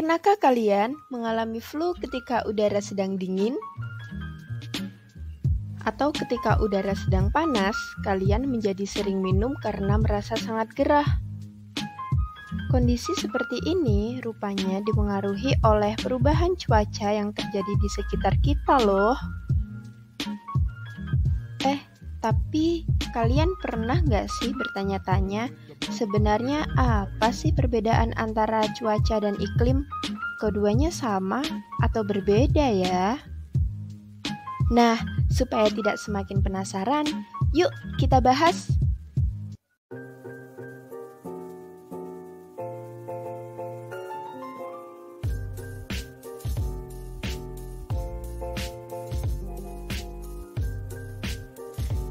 Pernahkah kalian mengalami flu ketika udara sedang dingin? Atau ketika udara sedang panas, kalian menjadi sering minum karena merasa sangat gerah? Kondisi seperti ini rupanya dipengaruhi oleh perubahan cuaca yang terjadi di sekitar kita loh. Tapi kalian pernah nggak sih bertanya-tanya, sebenarnya apa sih perbedaan antara cuaca dan iklim? Keduanya sama atau berbeda ya? Nah, supaya tidak semakin penasaran, yuk kita bahas.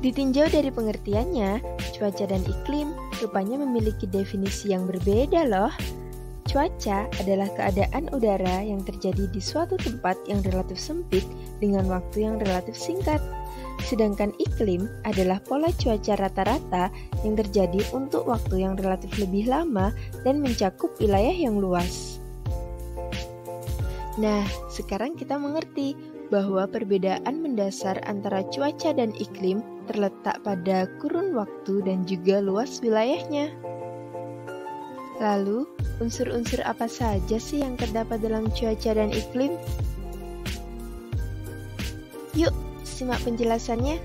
Ditinjau dari pengertiannya, cuaca dan iklim rupanya memiliki definisi yang berbeda loh. Cuaca adalah keadaan udara yang terjadi di suatu tempat yang relatif sempit dengan waktu yang relatif singkat. Sedangkan iklim adalah pola cuaca rata-rata yang terjadi untuk waktu yang relatif lebih lama dan mencakup wilayah yang luas. Nah, sekarang kita mengerti bahwa perbedaan mendasar antara cuaca dan iklim terletak pada kurun waktu dan juga luas wilayahnya. Lalu, unsur-unsur apa saja sih yang terdapat dalam cuaca dan iklim? Yuk, simak penjelasannya.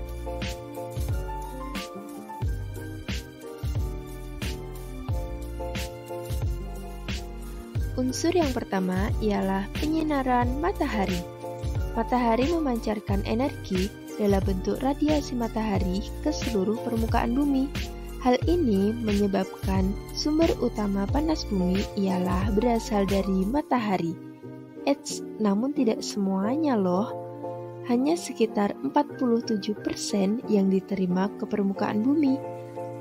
Unsur yang pertama ialah penyinaran matahari. Matahari memancarkan energi dalam bentuk radiasi matahari ke seluruh permukaan bumi. Hal ini menyebabkan sumber utama panas bumi ialah berasal dari matahari. Namun tidak semuanya loh. Hanya sekitar 47% yang diterima ke permukaan bumi.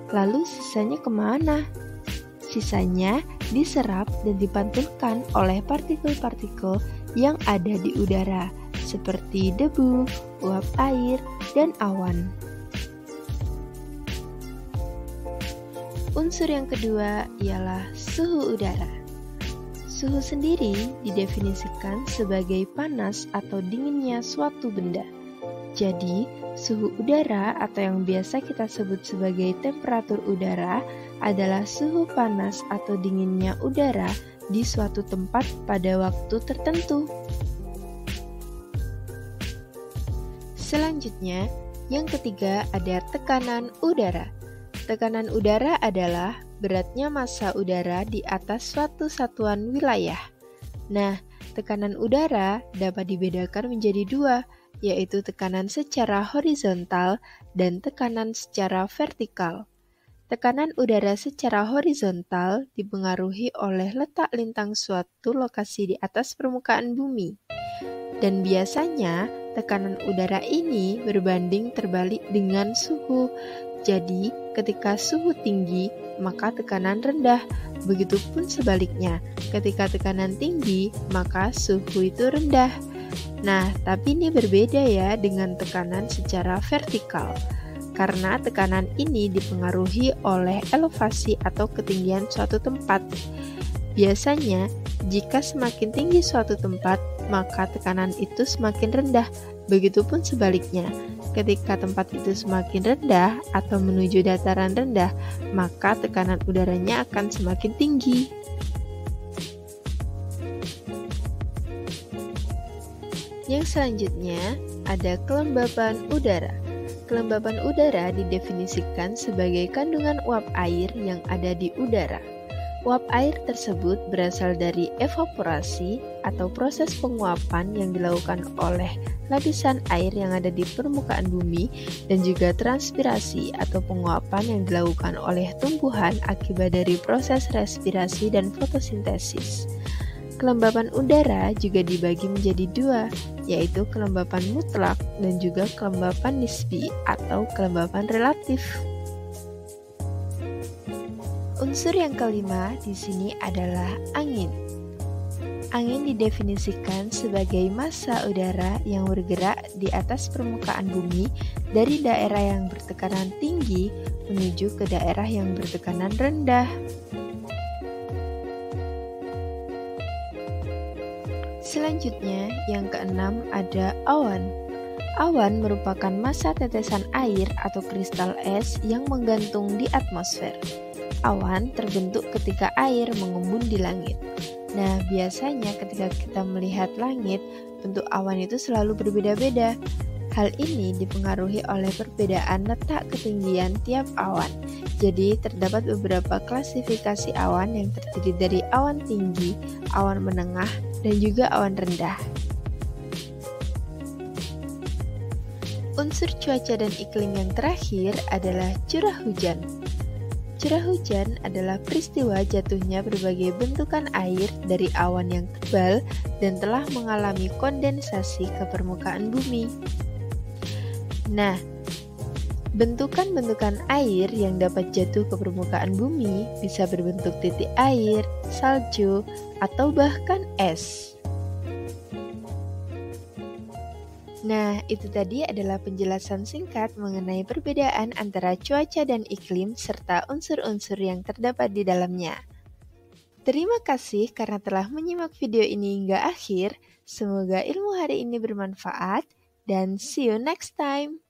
Lalu sisanya kemana? Sisanya diserap dan dipantulkan oleh partikel-partikel yang ada di udara, seperti debu, uap air, dan awan. Unsur yang kedua ialah suhu udara. Suhu sendiri didefinisikan sebagai panas atau dinginnya suatu benda. Jadi, suhu udara atau yang biasa kita sebut sebagai temperatur udara adalah suhu panas atau dinginnya udara di suatu tempat pada waktu tertentu. Selanjutnya, yang ketiga ada tekanan udara. Tekanan udara adalah beratnya massa udara di atas suatu satuan wilayah. Nah, tekanan udara dapat dibedakan menjadi dua, yaitu tekanan secara horizontal dan tekanan secara vertikal. Tekanan udara secara horizontal dipengaruhi oleh letak lintang suatu lokasi di atas permukaan bumi. Dan biasanya, tekanan udara ini berbanding terbalik dengan suhu. Jadi, ketika suhu tinggi, maka tekanan rendah. Begitupun sebaliknya, ketika tekanan tinggi, maka suhu itu rendah. Nah, tapi ini berbeda ya dengan tekanan secara vertikal. Karena tekanan ini dipengaruhi oleh elevasi atau ketinggian suatu tempat. Biasanya, jika semakin tinggi suatu tempat, maka tekanan itu semakin rendah. Begitupun sebaliknya, ketika tempat itu semakin rendah atau menuju dataran rendah, maka tekanan udaranya akan semakin tinggi. Yang selanjutnya ada kelembapan udara. Kelembapan udara didefinisikan sebagai kandungan uap air yang ada di udara. Uap air tersebut berasal dari evaporasi atau proses penguapan yang dilakukan oleh lapisan air yang ada di permukaan bumi dan juga transpirasi atau penguapan yang dilakukan oleh tumbuhan akibat dari proses respirasi dan fotosintesis. Kelembapan udara juga dibagi menjadi dua, yaitu kelembapan mutlak dan juga kelembapan nisbi atau kelembapan relatif. Unsur yang kelima di sini adalah angin. Angin didefinisikan sebagai massa udara yang bergerak di atas permukaan bumi dari daerah yang bertekanan tinggi menuju ke daerah yang bertekanan rendah. Selanjutnya, yang keenam ada awan. Awan merupakan massa tetesan air atau kristal es yang menggantung di atmosfer. Awan terbentuk ketika air mengembun di langit. Nah, biasanya ketika kita melihat langit, bentuk awan itu selalu berbeda-beda. Hal ini dipengaruhi oleh perbedaan letak ketinggian tiap awan. Jadi, terdapat beberapa klasifikasi awan yang terdiri dari awan tinggi, awan menengah, dan juga awan rendah. Unsur cuaca dan iklim yang terakhir adalah curah hujan. Curah hujan adalah peristiwa jatuhnya berbagai bentukan air dari awan yang tebal dan telah mengalami kondensasi ke permukaan bumi. Nah, bentukan-bentukan air yang dapat jatuh ke permukaan bumi bisa berbentuk titik air, salju, atau bahkan es. Nah, itu tadi adalah penjelasan singkat mengenai perbedaan antara cuaca dan iklim serta unsur-unsur yang terdapat di dalamnya. Terima kasih karena telah menyimak video ini hingga akhir. Semoga ilmu hari ini bermanfaat dan see you next time.